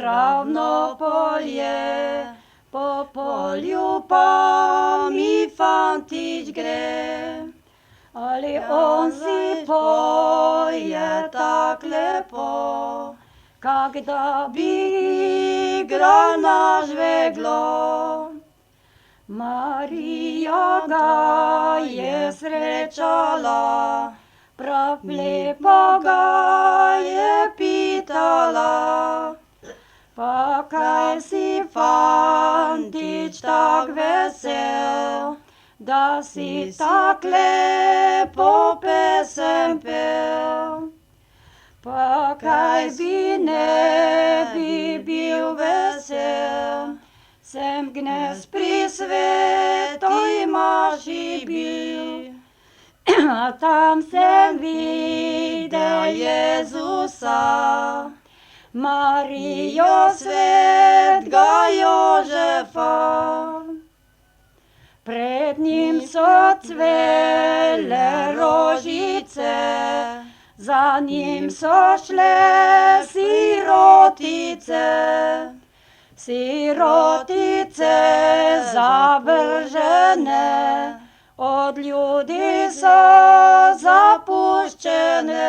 равно polje, po polju pa mi fantič gre. Ali on si poje tak lepo, kak da bi igral na žveglo. Marija ga je srečala, prav lepo ga je pitala. Pa kaj si fantič tak vesel, da si tak lepo pesem pel. Pa kaj bi ne bi bil vesel, sem gnez pri svetoj maši bil. A tam sem videl Jezusa, Marijo svetega Jožefa. Pred njim so cvele rožice, za njim so šle sirotice. Sirotice zavržene, od ljudi so zapuščene.